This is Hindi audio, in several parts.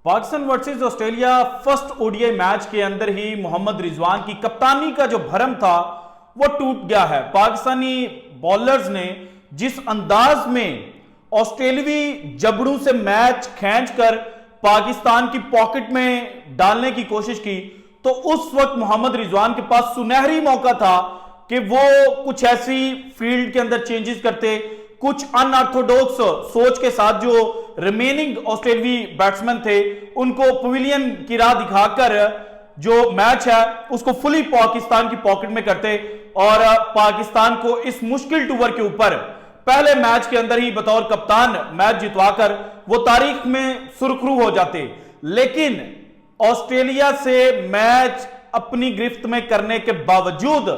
Pakistan versus Australia first ODI match के अंदर ही मोहम्मद रिजवान की कप्तानी का जो भरम था वो टूट गया है। पाकिस्तानी बॉलर्स ने जिस अंदाज में ऑस्ट्रेलियावी जबड़ों से मैच खींचकर पाकिस्तान की पॉकेट में डालने की कोशिश की, तो उस वक्त मोहम्मद रिजवान के पास सुनहरी मौका था कि वो कुछ ऐसी फील्ड के अंदर चेंजेस करते, कुछ अनऑर्थोडॉक्स सोच के साथ जो रिमेनिंग ऑस्ट्रेलियावी बैट्समैन थे उनको पवेलियन की राह दिखाकर जो मैच है उसको फुली पाकिस्तान की पॉकेट में करते और पाकिस्तान को इस मुश्किल टूर के ऊपर पहले मैच के अंदर ही बतौर कप्तान मैच जितवाकर वो तारीख में सुर्खरू हो जाते। लेकिन ऑस्ट्रेलिया से मैच अपनी गिरफ्त में करने के बावजूद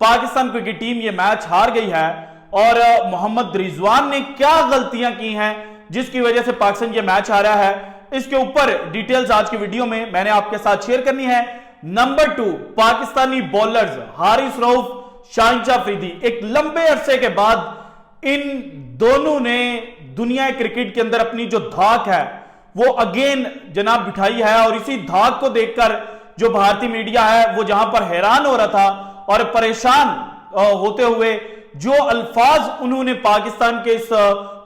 पाकिस्तान क्रिकेट टीम ये मैच हार गई है। और मोहम्मद रिजवान ने क्या गलतियां की हैं जिसकी वजह से पाकिस्तान ये मैच हारा है, इसके ऊपर डिटेल्स आज की वीडियो में मैंने आपके साथ शेयर करनी है। नंबर 2, पाकिस्तानी बॉलर्स हारिस रऊफ, शाहिन अफरीदी, एक लंबे अरसे के बाद इन दोनों ने दुनिया क्रिकेट के अंदर अपनी जो धाक है वो अगेन जनाब बिठाई है। और इसी धाक को देखकर जो भारतीय मीडिया है वो जहां पर हैरान हो रहा था और परेशान होते हुए जो अल्फाज उन्होंने पाकिस्तान के इस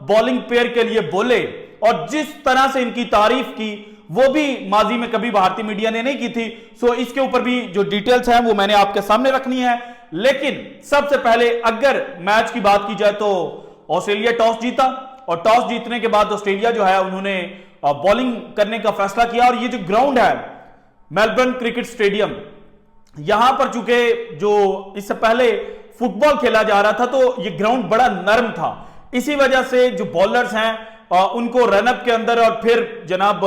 बॉलिंग पेयर के लिए बोले और जिस तरह से इनकी तारीफ की वो भी माजी में कभी भारतीय मीडिया ने नहीं की थी। सो इसके ऊपर भी जो डिटेल्स हैं वो मैंने आपके सामने रखनी है। लेकिन सबसे पहले अगर मैच की बात की जाए तो ऑस्ट्रेलिया टॉस जीता और टॉस जीतने के बाद ऑस्ट्रेलिया जो है उन्होंने बॉलिंग करने का फैसला किया। और ये जो ग्राउंड है मेलबर्न क्रिकेट स्टेडियम, यहां पर चूंकि जो इससे पहले फुटबॉल खेला जा रहा था तो ये ग्राउंड बड़ा नरम था, इसी वजह से जो बॉलर्स हैं उनको रनअप के अंदर और फिर जनाब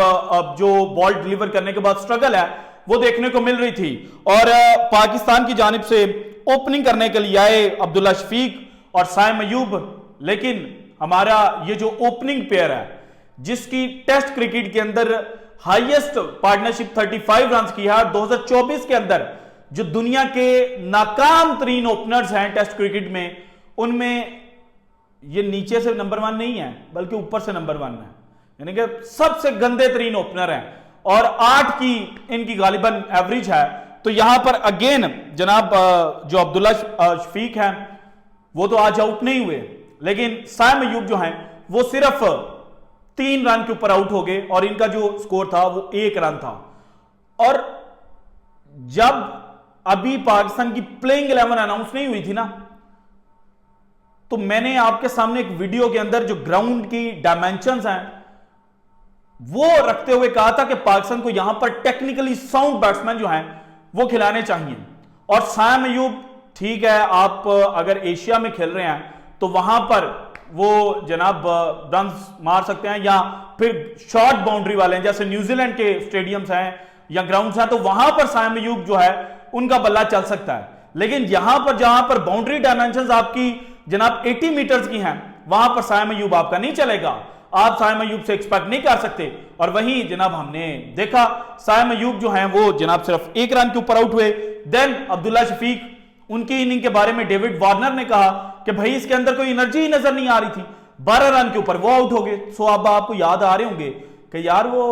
जो बॉल डिलीवर करने के बाद स्ट्रगल है वो देखने को मिल रही थी। और पाकिस्तान की जानिब से ओपनिंग करने के लिए आए अब्दुल्ला शफीक और साइम अयूब, लेकिन हमारा ये जो ओपनिंग पेयर है जिसकी टेस्ट क्रिकेट के अंदर हाईएस्ट पार्टनरशिप 35 रन की है, 2024 के अंदर जो दुनिया के नाकाम तरीन ओपनर्स हैं टेस्ट क्रिकेट में उनमें ये नीचे से नंबर 1 नहीं है बल्कि ऊपर से नंबर 1 है, यानी कि सबसे गंदे तरीन ओपनर हैं और 8 की इनकी गालिबन एवरेज है। तो यहां पर अगेन जनाब जो अब्दुल्ला शफीक हैं वो तो आज आउट नहीं हुए, लेकिन साइम अयूब जो हैं वो सिर्फ 3 रन के ऊपर आउट हो गए और इनका जो स्कोर था वो 1 रन था। और जब अभी पाकिस्तान की प्लेइंग 11 अनाउंस नहीं हुई थी ना, तो मैंने आपके सामने एक वीडियो के अंदर जो ग्राउंड की डायमेंशंस हैं वो रखते हुए कहा था कि पाकिस्तान को यहां पर टेक्निकली साउंड बैट्समैन जो हैं वो खिलाने चाहिए। और साइम अयूब ठीक है, आप अगर एशिया में खेल रहे हैं तो वहां पर वो जनाब रन मार सकते हैं या फिर शॉर्ट बाउंड्री वाले हैं जैसे न्यूजीलैंड के स्टेडियम्स हैं या ग्राउंड्स हैं, तो वहां पर साइम अयूब जो है उनका बल्ला चल सकता है। लेकिन यहां पर जहां पर बाउंड्री डायमेंशंस आपकी जनाब 80 मीटर्स की हैं वहां पर साइम अयूब आपका नहीं चलेगा, आप साइम अयूब से एक्सपेक्ट नहीं कर सकते। और वहीं जनाब हमने देखा साइम अयूब जो हैं वो जनाब सिर्फ 1 रन के ऊपर आउट हुए। देन अब्दुल्ला शफीक, उनकी इनिंग के बारे में डेविड वार्नर ने कहा कि भाई इसके अंदर कोई एनर्जी ही नजर नहीं आ रही थी, 12 रन के ऊपर वो आउट हो गए। सो अब आपको याद आ रहे होंगे कि यार वो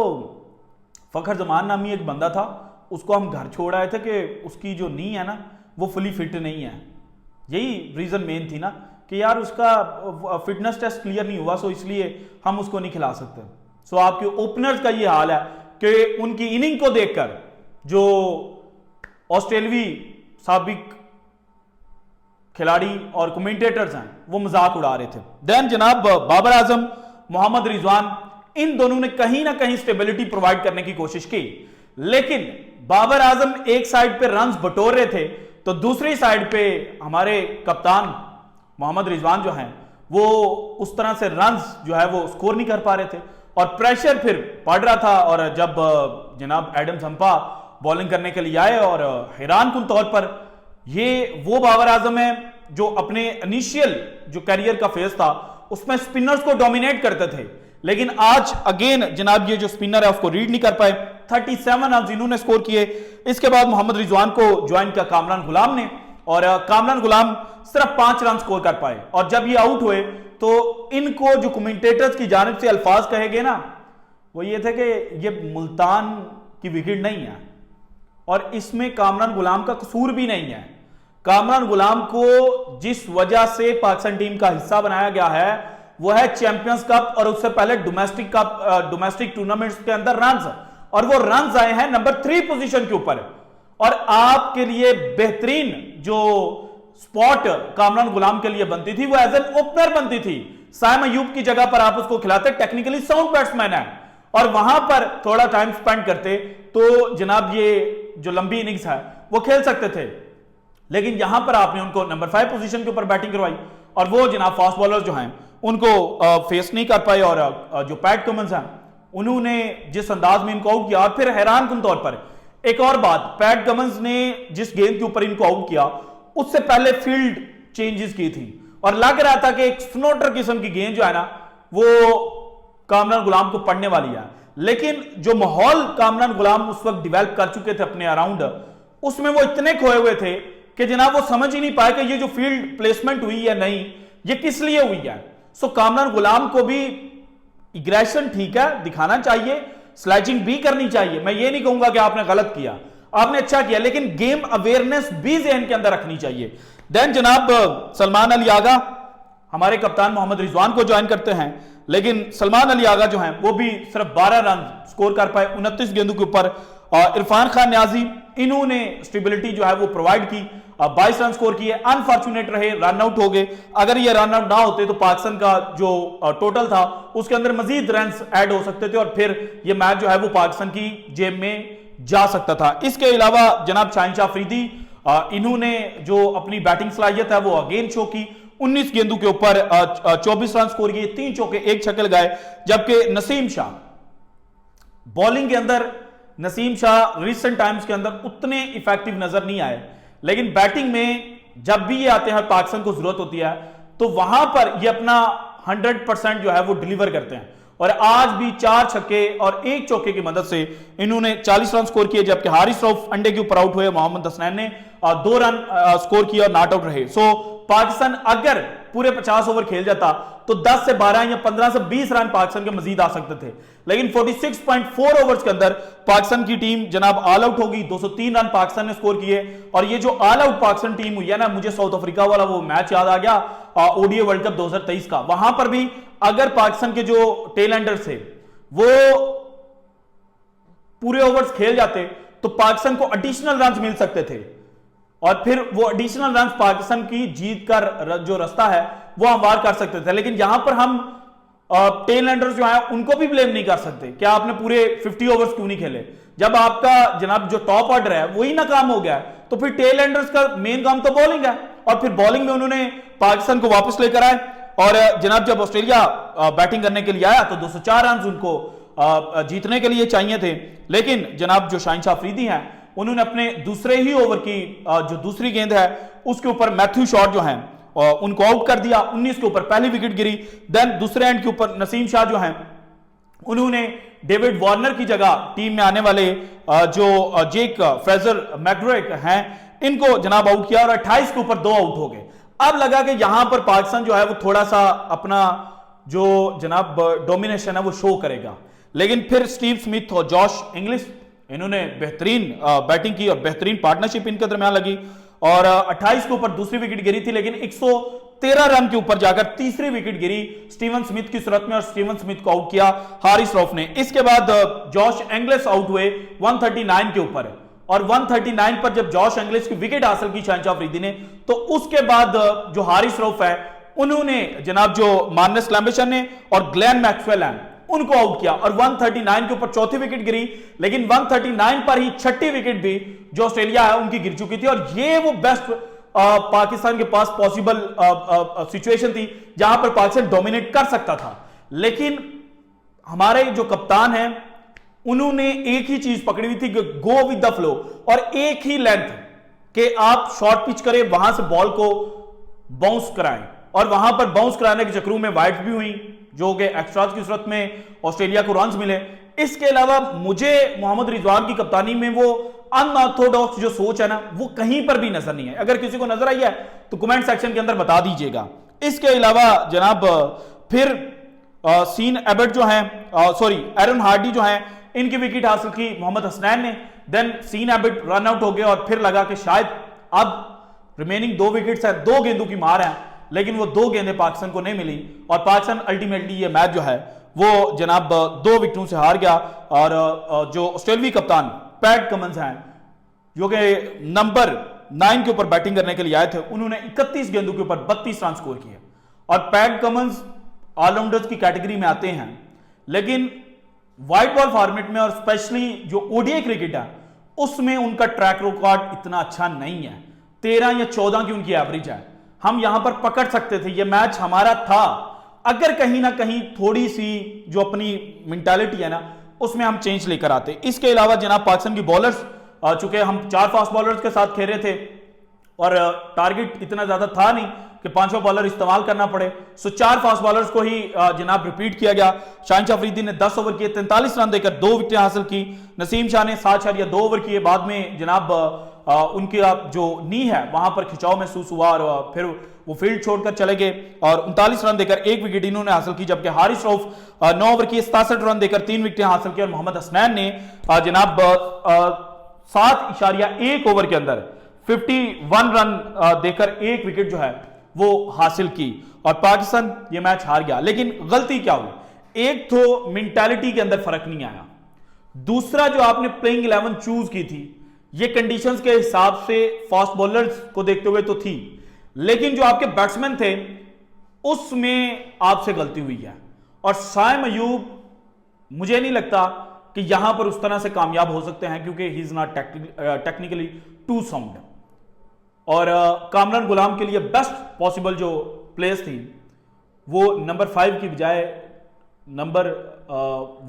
फखर जमान नामी एक बंदा था, उसको हम घर छोड़ आए थे कि उसकी जो नी है ना वो फुली फिट नहीं है, यही रीजन मेन थी ना कि यार उसका फिटनेस टेस्ट क्लियर नहीं हुआ, सो इसलिए हम उसको नहीं खिला सकते। सो आपके ओपनर्स का ये हाल है कि उनकी इनिंग को देखकर जो ऑस्ट्रेलियावी साबिक खिलाड़ी और कमेंटेटर्स हैं वो मजाक उड़ा रहे थे। देन जनाब बाबर आजम, मोहम्मद रिजवान, इन दोनों ने कहीं ना कहीं स्टेबिलिटी प्रोवाइड करने की कोशिश की, लेकिन बाबर आजम एक साइड पे रन्स बटोर रहे थे तो दूसरी साइड पे हमारे कप्तान मोहम्मद रिजवान जो हैं वो उस तरह से रन्स जो है वो स्कोर नहीं कर पा रहे थे और प्रेशर फिर पड़ रहा था। और जब जनाब एडम हम्पा बॉलिंग करने के लिए आए और हैरानकुन तौर पर ये वो बाबर आजम है जो अपने इनिशियल जो करियर का फेज था उसमें स्पिनर्स को डोमिनेट करते थे, लेकिन आज अगेन जनाब ये जो स्पिनर है उसको रीड नहीं कर पाए। 37 रन इन्होंने स्कोर किए। इसके बाद मोहम्मद रिजवान को ज्वाइन किया कामरान गुलाम ने और कामरान गुलाम सिर्फ 5 रन स्कोर कर पाए। और जब ये आउट हुए तो इनको जो कमेंटेटर्स की जानिब से अल्फाज कहे गए ना वो ये थे कि ये मुल्तान की विकेट नहीं है और इसमें कामरान गुलाम का कसूर भी नहीं है। कामरान गुलाम को जिस वजह से पाकिस्तान टीम का हिस्सा बनाया गया है वो है चैंपियंस कप और उससे पहले डोमेस्टिक कप, डोमेस्टिक टूर्नामेंट्स के अंदर रन्स, और वो रन्स आए हैं नंबर 3 पोजीशन के ऊपर। और आपके लिए बेहतरीन जो स्पॉट कामरान गुलाम के लिए बनती थी वो एज एन ओपनर बनती थी। साइम अयूब की जगह पर आप उसको खिलाते, टेक्निकली साउंड बैट्समैन है, और वहां पर थोड़ा टाइम स्पेंड करते तो जनाब ये जो लंबी इनिंग्स है वो खेल सकते थे। लेकिन यहां पर आपने उनको नंबर 5 पोजीशन के ऊपर बैटिंग करवाई और वो जनाब फास्ट बॉलर जो हैं उनको फेस नहीं कर पाए। और जो पैट कमिंस हैं उन्होंने जिस अंदाज में इनको आउट किया, और फिर हैरान कुन तौर पर एक और बात, पैट कमिंस ने जिस गेंद के ऊपर इनको आउट किया उससे पहले फील्ड चेंजेस की थी और लग रहा था कि एक स्नोटर किस्म की गेंद जो है ना वो कामरान गुलाम को पड़ने वाली है। लेकिन जो माहौल कामरान गुलाम उस वक्त डेवलप कर चुके थे अपने अराउंड, उसमें वो इतने खोए हुए थे कि जनाब वो समझ ही नहीं पाए कि ये जो फील्ड प्लेसमेंट हुई है नहीं, ये किस लिए हुई है। सो कामरान गुलाम को भी एग्रेशन ठीक है दिखाना चाहिए, स्लैजिंग भी करनी चाहिए, मैं ये नहीं कहूंगा कि आपने गलत किया, आपने अच्छा किया, लेकिन गेम अवेयरनेस भी ज़हन के अंदर रखनी चाहिए। देन जनाब सलमान अली आगा हमारे कप्तान मोहम्मद रिजवान को ज्वाइन करते हैं, लेकिन सलमान अली आगा जो हैं वो भी सिर्फ 12 रन स्कोर कर पाए 29 गेंदों के ऊपर। इरफान खान न्याजी इन्होंने स्टेबिलिटी जो है वो प्रोवाइड की, 22 रन स्कोर किए, अनफॉर्चुनेट रहे, रन आउट हो गए। अगर ये रन आउट ना होते तो पाकिस्तान का जो टोटल था उसके अंदर मजीद रन ऐड हो सकते थे और फिर ये मैच जो है वो पाकिस्तान की जेब में जा सकता था। इसके अलावा जनाब शाहिनशाह अफरीदी इन्होंने जो अपनी बैटिंग सलाहियत है वो अगेन शो की, 19 गेंदों के ऊपर 24 रन स्कोर किए, 3 चौके 1 छक्के लगाए। जबकि नसीम शाह बॉलिंग के अंदर, नसीम शाह रिसेंट टाइम्स के अंदर उतने इफेक्टिव नजर नहीं आए, लेकिन बैटिंग में जब भी ये आते हैं पाकिस्तान को जरूरत होती है तो वहां पर ये अपना 100% जो है वो डिलीवर करते हैं। और आज भी 4 छक्के और 1 चौके की मदद से इन्होंने 40 रन स्कोर किए, जबकि हारिस रऊफ अंडे के ऊपर आउट हुए, मोहम्मद हसनैन ने 2 रन स्कोर किया और नॉट आउट रहे। सो पाकिस्तान अगर पूरे 50 ओवर खेल जाता तो 10 से 12 या 15 से 20 रन पाकिस्तान के मजीद आ सकते थे, लेकिन 46.4 ओवर्स के अंदर पाकिस्तान की टीम जनाब ऑल आउट होगी। 203 रन पाकिस्तान ने स्कोर किए। और ये जो ऑल आउट पाकिस्तान टीम हुई है ना, मुझे साउथ अफ्रीका वाला वो मैच याद आ गया ओडीआई वर्ल्ड कप 2023 का, वहां पर भी अगर पाकिस्तान के जो टेल एंडर्स थे वो पूरे ओवर्स खेल जाते तो पाकिस्तान को एडिशनल रन मिल सकते थे और फिर वो एडिशनल रन पाकिस्तान की जीत का जो रास्ता है वो हमवार कर सकते थे। लेकिन यहां पर हम टेल एंडर्स जो है उनको भी ब्लेम नहीं कर सकते कि आपने पूरे 50 ओवर्स क्यों नहीं खेले। जब आपका जनाब जो टॉप ऑर्डर है वही नाकाम हो गया तो फिर टेल एंडर्स का मेन काम तो बॉलिंग है, और फिर बॉलिंग में उन्होंने पाकिस्तान को वापस लेकर आए। और जनाब जब ऑस्ट्रेलिया बैटिंग करने के लिए आया तो 204 रन उनको जीतने के लिए चाहिए थे, लेकिन जनाब जो शाहिनशाह अफरीदी हैं उन्होंने अपने दूसरे ही ओवर की जो दूसरी गेंद है उसके ऊपर मैथ्यू शॉट जो हैं उनको आउट कर दिया। 19 के ऊपर पहली विकेट गिरी। देन दूसरे एंड के ऊपर नसीम शाह जो हैं उन्होंने डेविड वार्नर की जगह टीम में आने वाले जो जेक फ्रेजर मैकड्रेक हैं इनको जनाब आउट किया और 28 के ऊपर 2 आउट हो गए। अब लगा कि यहां पर पाकिस्तान जो है वो थोड़ा सा अपना जो जनाब डोमिनेशन है वो शो करेगा, लेकिन फिर स्टीव स्मिथ और जॉश इंग्लिश इन्होंने बेहतरीन बैटिंग की और बेहतरीन पार्टनरशिप इनके दरमियान लगी और 28 के ऊपर दूसरी विकेट गिरी थी, लेकिन 113 रन के ऊपर जाकर तीसरी विकेट गिरी स्टीवन स्मिथ की सूरत में और स्टीवन स्मिथ को आउट किया हारिस रऊफ ने। इसके बाद जॉश एंग्लिश आउट हुए 139 के ऊपर, और 139 पर जब जॉश एंग्लिश की विकेट हासिल की शाहिनशाह अफरीदी ने तो उसके बाद जो हारिस रऊफ है उन्होंने जनाब जो मार्नस लैम्बेशन ने और ग्लेन मैक्सवेल हैं उनको आउट किया और 139 के ऊपर चौथी विकेट गिरी, लेकिन 139 पर ही छठी विकेट भी जो ऑस्ट्रेलिया है उनकी गिर चुकी थी। और ये वो बेस्ट पाकिस्तान के पास पॉसिबल सिचुएशन थी जहां पर पाकिस्तान डोमिनेट कर सकता था, लेकिन हमारे जो कप्तान हैं उन्होंने एक ही चीज पकड़ी हुई थी कि गो विद द फ्लो, और एक ही लेंथ के आप शॉर्ट पिच करें, वहां से बॉल को बाउंस कराएं, और वहां पर बाउंस कराने के चक्रों में वाइड्स भी हुई जो कि एक्स्ट्राज की सूरत में ऑस्ट्रेलिया को रन्स मिले। इसके अलावा मुझे मोहम्मद रिजवान की कप्तानी में वो अनऑर्थोडॉक्स जो सोच है ना वो कहीं पर भी नजर नहीं है। अगर किसी को नजर आई है तो कमेंट सेक्शन के अंदर बता दीजिएगा। इसके अलावा जनाब फिर सीन एबट जो हैं, सॉरी एरन हार्डी जो हैं, इनकी विकेट हासिल की मोहम्मद हसनैन ने। Then Sean Abbott run out हो गए और फिर लगा कि शायद अब रिमेनिंग 2 विकेट्स है, 2 गेंदों की मार है, लेकिन वो 2 गेंदें पाकिस्तान को नहीं मिली और पाकिस्तान अल्टीमेटली ये मैच जो है वो जनाब 2 विकेटों से हार गया। और जो ऑस्ट्रेलियाई कप्तान पैट कमिंस हैं, जो कि नंबर 9 के ऊपर बैटिंग करने के लिए आए थे, उन्होंने 31 गेंदों के ऊपर 32 रन स्कोर किए। और पैट कमिंस ऑलराउंडर्स की कैटेगरी में आते हैं, लेकिन व्हाइट बॉल फॉर्मेट में और स्पेशली जो ओडीआई क्रिकेट है उसमें उनका ट्रैक रिकॉर्ड इतना अच्छा नहीं है। 13 या 14 की उनकी एवरेज है। हम यहां पर पकड़ सकते थे, यह मैच हमारा था, अगर कहीं ना कहीं थोड़ी सी जो अपनी मेंटालिटी है ना उसमें हम चेंज लेकर आते। इसके अलावा जनाब पाकिस्तान की बॉलर्स, चूंकि हम 4 फास्ट बॉलर्स के साथ खेल रहे थे और टारगेट इतना ज्यादा था नहीं कि 5वां बॉलर इस्तेमाल करना पड़े, सो 4 फास्ट बॉलर्स को ही जनाब रिपीट किया गया। शाहिन शाह अफरीदी ने 10 ओवर किए, 43 रन देकर 2 विकेटें हासिल की। नसीम शाह ने 7.2 ओवर किए। बाद में जनाब उनकी जो नी है वहां पर खिंचाव महसूस हुआ और फिर वो फील्ड छोड़कर चले गए और 39 रन देकर 1 विकेट इन्होंने हासिल की, जबकि हारिस रऊफ 9 ओवर किए, 67 रन देकर 3 विकेटें हासिल की और मोहम्मद हसनैन ने जनाब 7.1 ओवर के अंदर 51 रन देकर 1 विकेट जो है वो हासिल की और पाकिस्तान ये मैच हार गया। लेकिन गलती क्या हुई? एक तो मेंटालिटी के अंदर फर्क नहीं आया, दूसरा जो आपने प्लेइंग 11 चूज की थी ये कंडीशंस के हिसाब से फास्ट बॉलर्स को देखते हुए तो थी, लेकिन जो आपके बैट्समैन थे उसमें आपसे गलती हुई है। और शायम अयूब मुझे नहीं लगता कि यहां पर उस तरह से कामयाब हो सकते हैं, क्योंकि he is not technically too sound. और कामरान गुलाम के लिए बेस्ट पॉसिबल जो प्लेस थी वो नंबर 5 की बजाय नंबर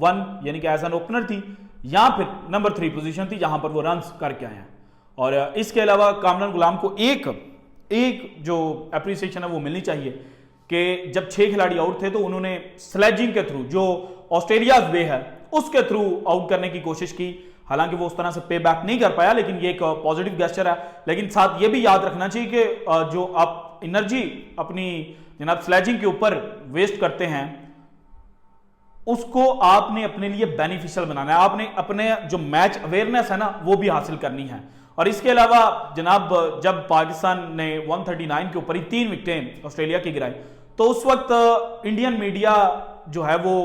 1 यानी कि एज एन ओपनर थी, या फिर नंबर 3 पोजीशन थी जहां पर वो रन्स करके आए हैं। और इसके अलावा कामरान गुलाम को एक जो एप्रिसिएशन है वो मिलनी चाहिए कि जब 6 खिलाड़ी आउट थे तो उन्होंने स्लेजिंग के थ्रू, जो ऑस्ट्रेलिया वे है उसके थ्रू आउट करने की कोशिश की। हालांकि वो उस तरह से पे बैक नहीं कर पाया, लेकिन ये एक पॉजिटिव गेस्चर है। लेकिन साथ ये भी याद रखना चाहिए कि जो आप एनर्जी अपनी जनाब स्लेजिंग के ऊपर वेस्ट करते हैं उसको आपने अपने लिए बेनिफिशियल बनाना है, आपने अपने जो मैच अवेयरनेस है ना वो भी हासिल करनी है। और इसके अलावा जनाब जब पाकिस्तान ने 139 के ऊपर ही 3 विकेटें ऑस्ट्रेलिया की गिराई तो उस वक्त इंडियन मीडिया जो है वो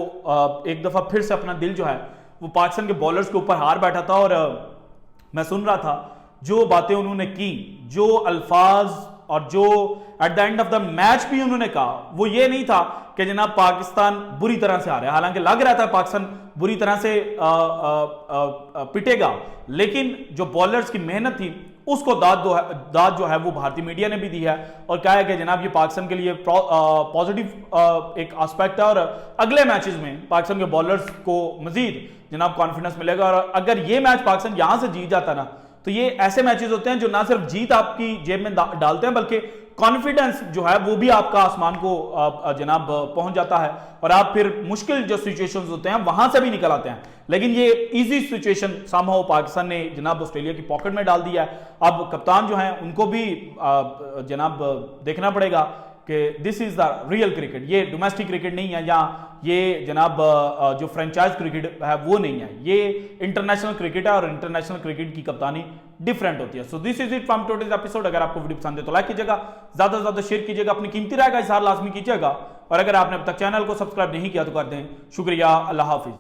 एक दफा फिर से अपना दिल जो है वो पाकिस्तान के बॉलर्स के ऊपर हार बैठा था। और मैं सुन रहा था जो बातें उन्होंने की, जो अल्फाज और जो at the end of the match भी उन्होंने कहा, वो ये नहीं था कि जनाब पाकिस्तान बुरी तरह से आ रहा है। हालांकि लग रहा था पाकिस्तान बुरी तरह से पिटेगा, लेकिन जो बॉलर्स की मेहनत थी उसको दाद जो है वो भारतीय मीडिया ने भी दी है और कहा है कि जनाब ये पाकिस्तान के लिए पॉजिटिव एक एस्पेक्ट है और अगले मैचेस में पाकिस्तान के बॉलर्स को मजीद जनाब कॉन्फिडेंस मिलेगा। और अगर ये मैच पाकिस्तान यहां से जीत जाता ना तो ये ऐसे मैचेस होते हैं जो ना सिर्फ जीत आपकी जेब में डालते हैं बल्कि कॉन्फिडेंस जो है वो भी आपका आसमान को जनाब पहुंच जाता है और आप फिर मुश्किल जो सिचुएशंस होते हैं वहां से भी निकल आते हैं। लेकिन ये इजी सिचुएशन समहाउ पाकिस्तान ने जनाब ऑस्ट्रेलिया की पॉकेट में डाल दिया है। अब कप्तान जो हैं उनको भी जनाब देखना पड़ेगा कि this is the real cricket, ये डोमेस्टिक क्रिकेट नहीं है या ये जनाब जो फ्रेंचाइज क्रिकेट है वो नहीं है, ये इंटरनेशनल क्रिकेट है और इंटरनेशनल क्रिकेट की कप्तानी डिफरेंट होती है। So this is it from today's episode. अगर आपको वीडियो पसंद है तो लाइक कीजिएगा, ज्यादा से ज्यादा शेयर कीजिएगा, अपनी कीमती राय का इजहार लाजमी कीजिएगा और अगर आपने अब तक चैनल को सब्सक्राइब नहीं किया तो कर दें। शुक्रिया, अल्लाह हाफिज।